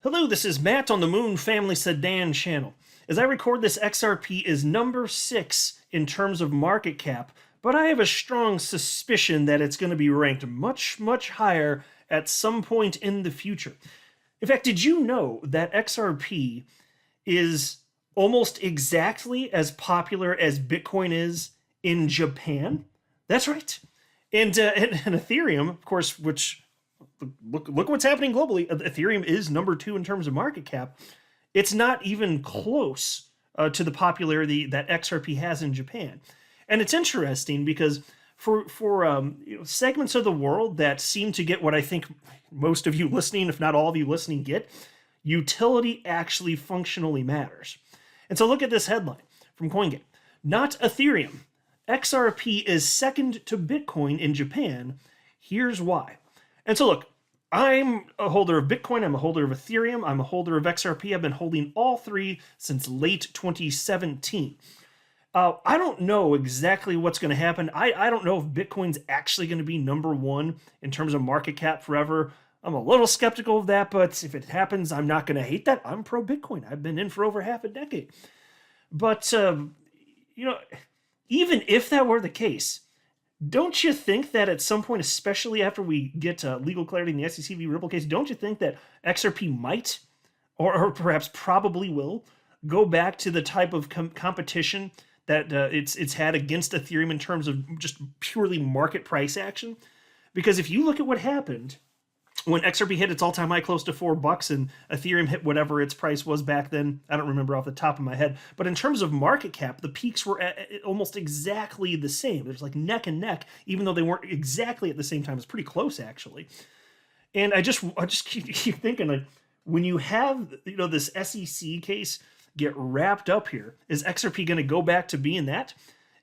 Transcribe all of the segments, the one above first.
Hello, this is Matt on the Moon Family Sedan channel. As I record this, XRP is number 6 in terms of market cap, but I have a strong suspicion that it's going to be ranked much, much higher at some point in the future. In fact, did you know that XRP is almost exactly as popular as Bitcoin is in Japan? That's right. And Ethereum, of course, which look what's happening globally. Ethereum is number 2 in terms of market cap. It's not even close to the popularity that XRP has in Japan. And it's interesting because for segments of the world that seem to get what I think most of you listening, if not all of you listening, get, utility actually functionally matters. And so look at this headline from CoinGate. Not Ethereum. XRP is second to Bitcoin in Japan. Here's why. And so look, I'm a holder of Bitcoin, I'm a holder of Ethereum, I'm a holder of XRP. I've been holding all three since late 2017. I don't know exactly what's going to happen. I don't know if Bitcoin's actually going to be number 1 in terms of market cap forever. I'm a little skeptical of that, but if it happens, I'm not going to hate that. I'm pro Bitcoin. I've been in for over half a decade. But, even if that were the case, don't you think that at some point, especially after we get legal clarity in the SEC v. Ripple case, don't you think that XRP might, or perhaps probably will, go back to the type of competition that it's had against Ethereum in terms of just purely market price action? Because if you look at what happened when XRP hit its all-time high close to $4 and Ethereum hit whatever its price was back then, I don't remember off the top of my head, but in terms of market cap, the peaks were almost exactly the same. It was like neck and neck, even though they weren't exactly at the same time. It's pretty close, actually. And I just keep thinking, like, when you have this SEC case get wrapped up here, is XRP going to go back to being that?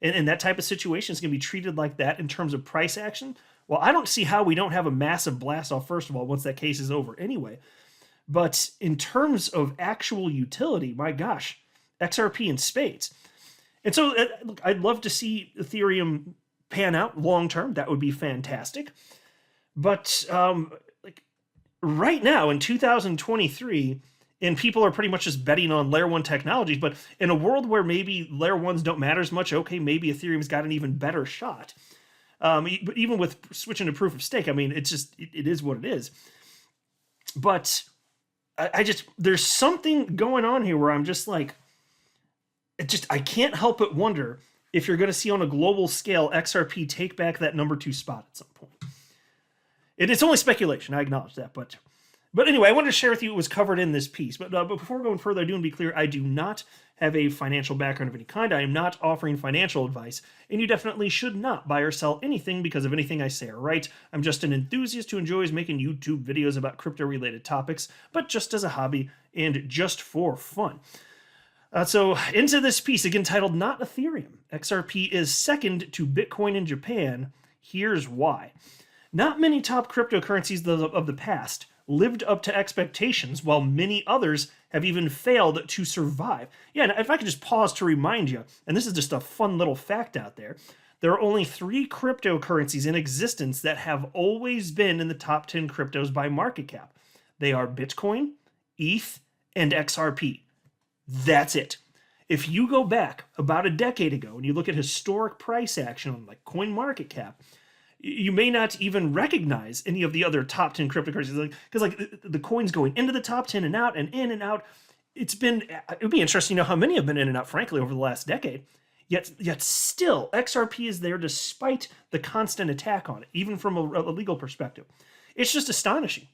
And that type of situation is going to be treated like that in terms of price action? Well, I don't see how we don't have a massive blast off, first of all, once that case is over anyway. But in terms of actual utility, my gosh, XRP in spades. And so, look, I'd love to see Ethereum pan out long term. That would be fantastic. But right now in 2023, and people are pretty much just betting on layer 1 technologies, but in a world where maybe layer 1s don't matter as much, okay, maybe Ethereum's got an even better shot. But even with switching to proof of stake, I mean, it is what it is. But there's something going on here where I'm just like, I can't help but wonder if you're going to see on a global scale XRP take back that number 2 spot at some point. It's only speculation, I acknowledge that, but anyway, I wanted to share with you what was covered in this piece. But before going further, I do want to be clear, I do not have a financial background of any kind. I am not offering financial advice, and you definitely should not buy or sell anything because of anything I say or write. I'm just an enthusiast who enjoys making YouTube videos about crypto-related topics, but just as a hobby and just for fun. So into this piece, again titled Not Ethereum. XRP is second to Bitcoin in Japan. Here's why. Not many top cryptocurrencies of the past lived up to expectations, while many others have even failed to survive. Yeah, and if I could just pause to remind you, and this is just a fun little fact out there, there are only 3 cryptocurrencies in existence that have always been in the top 10 cryptos by market cap. They are Bitcoin, ETH, and XRP. That's it. If you go back about a decade ago and you look at historic price action on like CoinMarketCap, you may not even recognize any of the other top 10 cryptocurrencies, because the coins going into the top 10 and out and in and out. It would be interesting to know how many have been in and out, frankly, over the last decade. Yet still, XRP is there despite the constant attack on it, even from a legal perspective. It's just astonishing.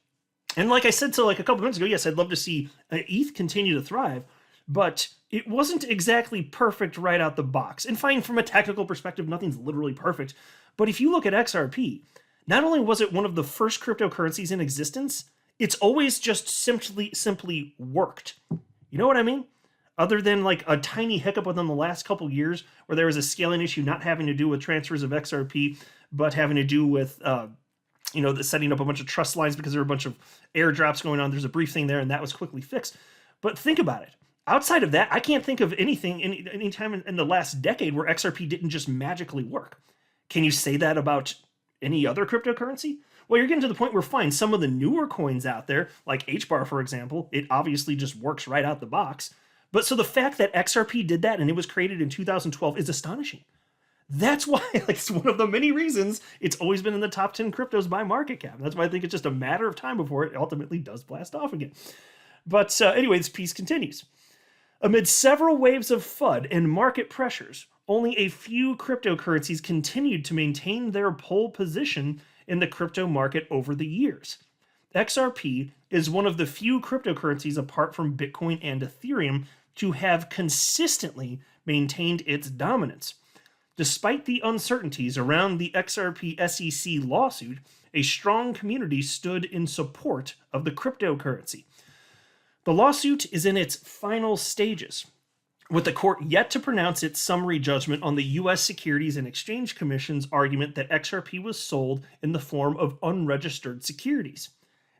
And like I said a couple minutes ago, yes, I'd love to see ETH continue to thrive, but it wasn't exactly perfect right out the box. And fine, from a technical perspective, nothing's literally perfect. But if you look at XRP, not only was it one of the first cryptocurrencies in existence, it's always just simply worked. You know what I mean? Other than like a tiny hiccup within the last couple years where there was a scaling issue not having to do with transfers of XRP, but having to do with the setting up a bunch of trust lines because there were a bunch of airdrops going on. There's a brief thing there, and that was quickly fixed. But think about it. Outside of that, I can't think of anything any time in the last decade where XRP didn't just magically work. Can you say that about any other cryptocurrency? Well, you're getting to the point where fine, some of the newer coins out there, like HBAR, for example, it obviously just works right out the box. But so the fact that XRP did that and it was created in 2012 is astonishing. That's why, like, it's one of the many reasons it's always been in the top 10 cryptos by market cap. That's why I think it's just a matter of time before it ultimately does blast off again. But anyway, this piece continues. Amid several waves of FUD and market pressures, only a few cryptocurrencies continued to maintain their pole position in the crypto market over the years. XRP is one of the few cryptocurrencies apart from Bitcoin and Ethereum to have consistently maintained its dominance. Despite the uncertainties around the XRP SEC lawsuit, a strong community stood in support of the cryptocurrency. The lawsuit is in its final stages, with the court yet to pronounce its summary judgment on the U.S. Securities and Exchange Commission's argument that XRP was sold in the form of unregistered securities.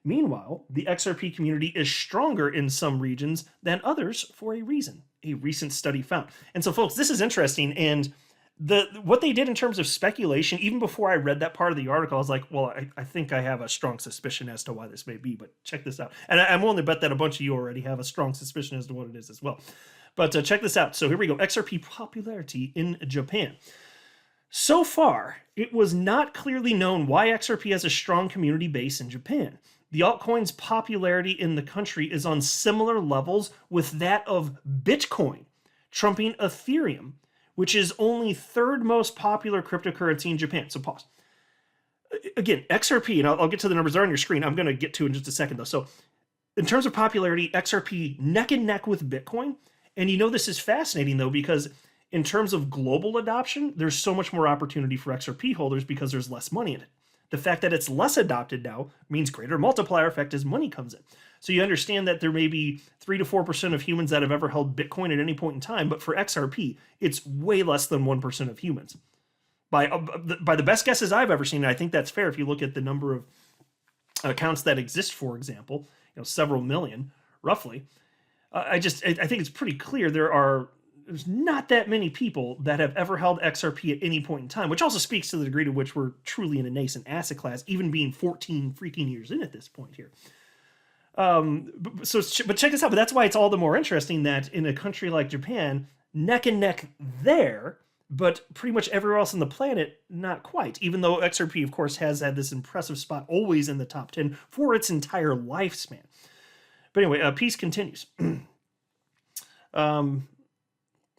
Meanwhile, the XRP community is stronger in some regions than others for a reason, a recent study found. And so, folks, this is interesting, and what they did in terms of speculation, even before I read that part of the article, I was like, well, I think I have a strong suspicion as to why this may be, but check this out. And I'm willing to bet that a bunch of you already have a strong suspicion as to what it is as well. But check this out. So here we go. XRP popularity in Japan. So far, it was not clearly known why XRP has a strong community base in Japan. The altcoin's popularity in the country is on similar levels with that of Bitcoin, trumping Ethereum, which is only third most popular cryptocurrency in Japan. So pause. Again, XRP, and I'll get to the numbers there on your screen. I'm going to get to in just a second, though. So in terms of popularity, XRP neck and neck with Bitcoin. And you know this is fascinating, though, because in terms of global adoption, there's so much more opportunity for XRP holders because there's less money in it. The fact that it's less adopted now means greater multiplier effect as money comes in. So you understand that there may be 3 to 4% of humans that have ever held Bitcoin at any point in time, but for XRP, it's way less than 1% of humans. By the best guesses I've ever seen, and I think that's fair if you look at the number of accounts that exist, for example, several million, roughly. I think it's pretty clear there's not that many people that have ever held XRP at any point in time, which also speaks to the degree to which we're truly in a nascent asset class, even being 14 freaking years in at this point here. But check this out. But that's why it's all the more interesting that in a country like Japan, neck and neck there, but pretty much everywhere else on the planet, not quite. Even though XRP, of course, has had this impressive spot always in the top 10 for its entire lifespan. But anyway, piece continues.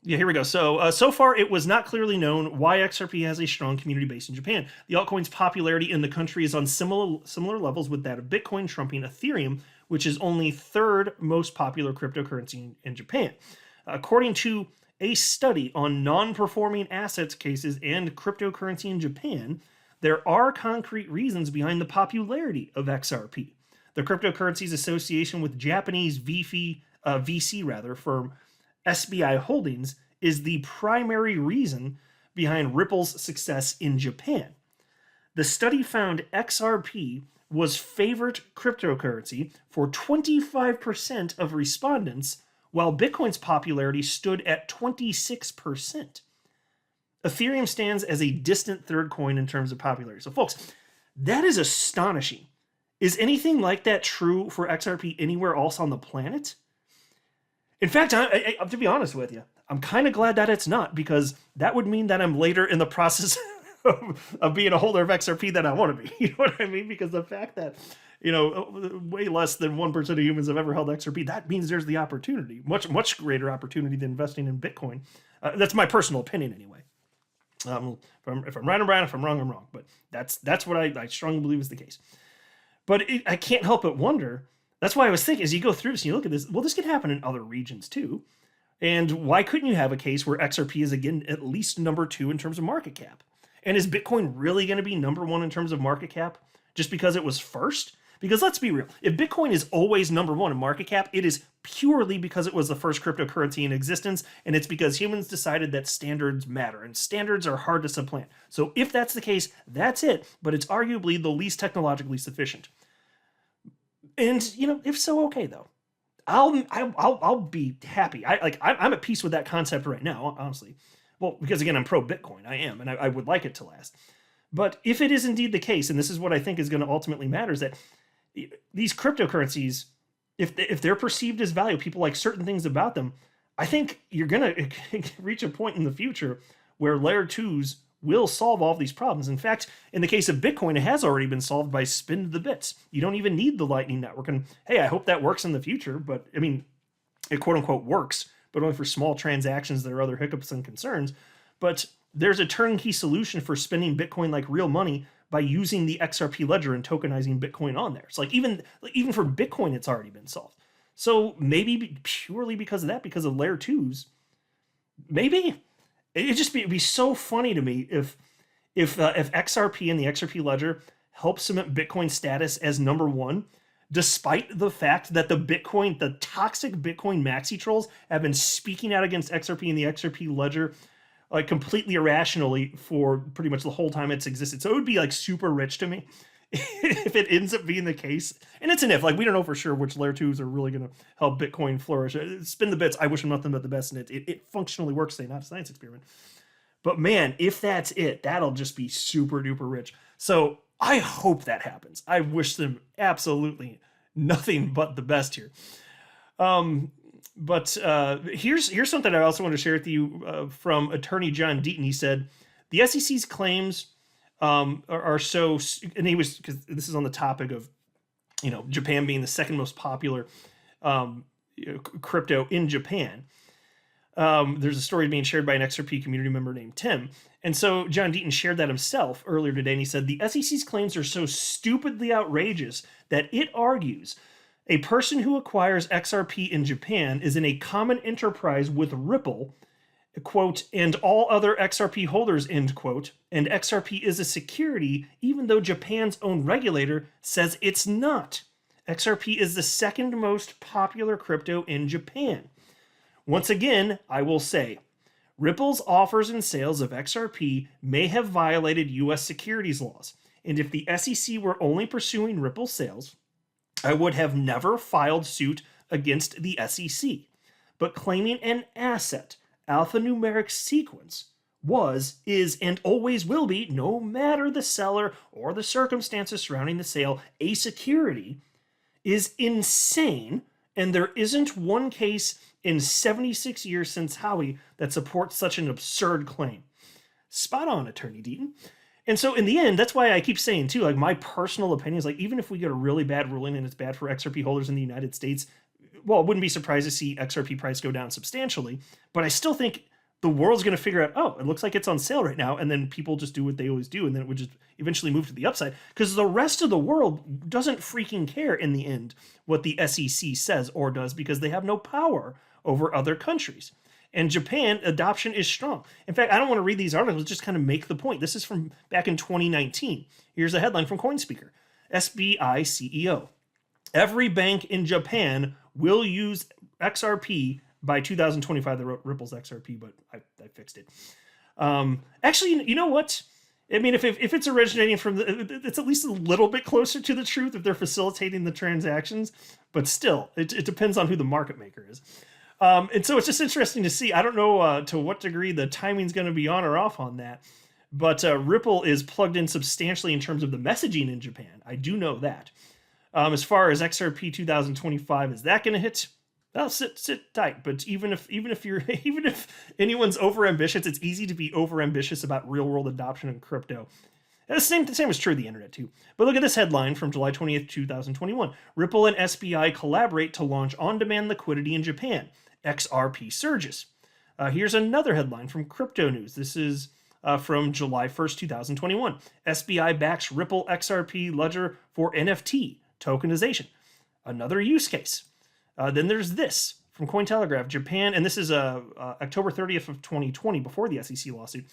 Yeah, here we go. So far, it was not clearly known why XRP has a strong community base in Japan. The altcoin's popularity in the country is on similar levels with that of Bitcoin, trumping Ethereum, which is only third most popular cryptocurrency in Japan. According to a study on non-performing assets cases and cryptocurrency in Japan, there are concrete reasons behind the popularity of XRP. The cryptocurrency's association with Japanese VC firm SBI Holdings is the primary reason behind Ripple's success in Japan. The study found XRP was favorite cryptocurrency for 25% of respondents, while Bitcoin's popularity stood at 26%. Ethereum stands as a distant third coin in terms of popularity. So, folks, that is astonishing. Is anything like that true for XRP anywhere else on the planet? In fact, to be honest with you, I'm kind of glad that it's not, because that would mean that I'm later in the process of being a holder of XRP than I want to be. You know what I mean? Because the fact that, way less than 1% of humans have ever held XRP, that means there's the opportunity, much, much greater opportunity than investing in Bitcoin. That's my personal opinion anyway. If I'm right, I'm right. If I'm wrong, I'm wrong. But that's what I strongly believe is the case. But I can't help but wonder. That's why I was thinking, as you go through this and you look at this, well, this could happen in other regions too. And why couldn't you have a case where XRP is, again, at least number 2 in terms of market cap? And is Bitcoin really going to be number 1 in terms of market cap just because it was first? Because let's be real, if Bitcoin is always number 1 in market cap, it is purely because it was the first cryptocurrency in existence, and it's because humans decided that standards matter, and standards are hard to supplant. So if that's the case, that's it, but it's arguably the least technologically sufficient. And, if so, okay, though. I'll be happy. I'm at peace with that concept right now, honestly. Well, because again, I'm pro Bitcoin. I am, and I would like it to last. But if it is indeed the case, and this is what I think is going to ultimately matter, is that these cryptocurrencies, if they're perceived as value, people like certain things about them, I think you're going to reach a point in the future where layer twos will solve all of these problems. In fact, in the case of Bitcoin, it has already been solved by spin the bits. You don't even need the Lightning Network. And hey, I hope that works in the future. But I mean, it quote unquote works, but only for small transactions. There are other hiccups and concerns. But there's a turnkey solution for spending Bitcoin like real money by using the XRP ledger and tokenizing Bitcoin on there. It's like even for Bitcoin, it's already been solved. So maybe purely because of that, because of layer twos, maybe it'd just be so funny to me if XRP and the XRP ledger help cement Bitcoin status as number one, despite the fact that the toxic Bitcoin maxi trolls have been speaking out against XRP and the XRP ledger like completely irrationally for pretty much the whole time it's existed. So it would be like super rich to me if it ends up being the case. And it's an if, like we don't know for sure which layer twos are really going to help Bitcoin flourish. Spin the bits, I wish them nothing but the best, and it functionally works today, not a science experiment. But man, if that's it, that'll just be super duper rich. So I hope that happens. I wish them absolutely nothing but the best here. But here's something I also want to share with you from attorney John Deaton. He said, the SEC's claims are so, and he was, because this is on the topic of, Japan being the second most popular crypto in Japan. There's a story being shared by an XRP community member named Tim. And so John Deaton shared that himself earlier today. And he said, the SEC's claims are so stupidly outrageous that it argues a person who acquires XRP in Japan is in a common enterprise with Ripple, quote, and all other XRP holders, end quote, and XRP is a security even though Japan's own regulator says it's not. XRP is the second most popular crypto in Japan. Once again, I will say, Ripple's offers and sales of XRP may have violated U.S. securities laws, and if the SEC were only pursuing Ripple sales, I would have never filed suit against the SEC. But claiming an asset, alphanumeric sequence, was, is, and always will be, no matter the seller or the circumstances surrounding the sale, a security, is insane, and there isn't one case in 76 years since Howey that supports such an absurd claim. Spot on, Attorney Deaton. And so in the end, that's why I keep saying too, like my personal opinion is like, even if we get a really bad ruling and it's bad for XRP holders in the United States, well, I wouldn't be surprised to see XRP price go down substantially, but I still think the world's going to figure out, oh, it looks like it's on sale right now. And then people just do what they always do. And then it would just eventually move to the upside because the rest of the world doesn't freaking care in the end what the SEC says or does because they have no power over other countries. And Japan, adoption is strong. In fact, I don't want to read these articles, just kind of make the point. This is from back in 2019. Here's a headline from CoinSpeaker. SBI CEO. Every bank in Japan will use XRP by 2025. They wrote Ripple's XRP, but I fixed it. Actually, you know what? I mean, if it's originating from it's at least a little bit closer to the truth if they're facilitating the transactions. But still, it depends on who the market maker is. And so it's just interesting to see. I don't know to what degree the timing's going to be on or off on that. But Ripple is plugged in substantially in terms of the messaging in Japan. I do know that. As far as XRP 2025, is that going to hit? Well, sit tight. But even if anyone's overambitious, it's easy to be overambitious about real world adoption in crypto. And the same is true of the internet too. But look at this headline from July 20th, 2021. Ripple and SBI collaborate to launch on-demand liquidity in Japan. XRP surges. Here's another headline from Crypto News. This is from July 1st, 2021. SBI backs Ripple XRP ledger for NFT tokenization. Another use case. Then there's this from Cointelegraph. Japan, and this is October 30th of 2020, before the SEC lawsuit.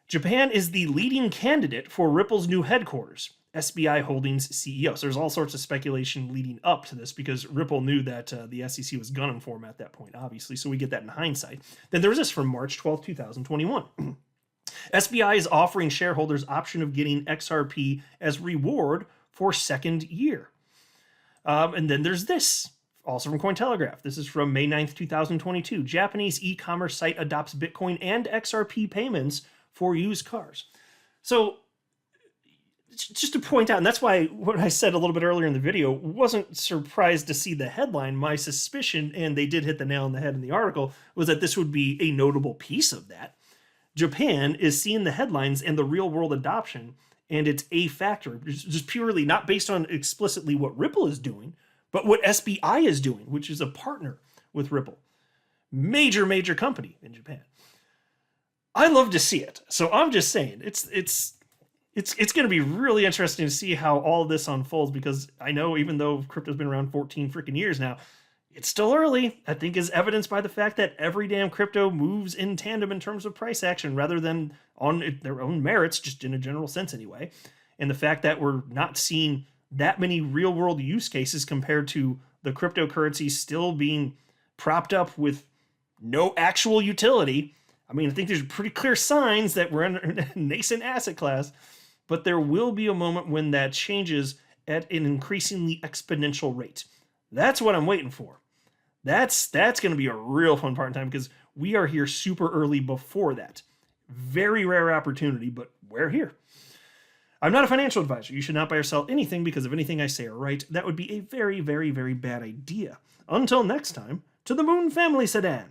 Japan is the leading candidate for Ripple's new headquarters. SBI Holdings CEO. So there's all sorts of speculation leading up to this because Ripple knew that the SEC was gunning for him at that point, obviously. So we get that in hindsight. Then there was this from March 12th, 2021. SBI is offering shareholders option of getting XRP as reward for second year. And then there's this, also from Cointelegraph. This is from May 9th, 2022. Japanese e-commerce site adopts Bitcoin and XRP payments for used cars. So just to point out, and that's why what I said a little bit earlier in the video, wasn't surprised to see the headline. My suspicion, and they did hit the nail on the head in the article, was that this would be a notable piece of that. Japan is seeing the headlines and the real world adoption, and it's a factor, just purely not based on explicitly what Ripple is doing, but what SBI is doing, which is a partner with Ripple. Major company in Japan. I love to see it. So I'm just saying, it's going to be really interesting to see how all of this unfolds, because I know even though crypto's been around 14 freaking years now, it's still early. I think is evidenced by the fact that every damn crypto moves in tandem in terms of price action rather than on their own merits, just in a general sense anyway. And the fact that we're not seeing that many real world use cases compared to the cryptocurrencies still being propped up with no actual utility. I mean, I think there's pretty clear signs that we're in a nascent asset class, but there will be a moment when that changes at an increasingly exponential rate. That's what I'm waiting for. That's going to be a real fun part in time, because we are here super early before that. Very rare opportunity, but we're here. I'm not a financial advisor. You should not buy or sell anything because of anything I say or write. That would be a very bad idea. Until next time, to the Moon Family Sedan.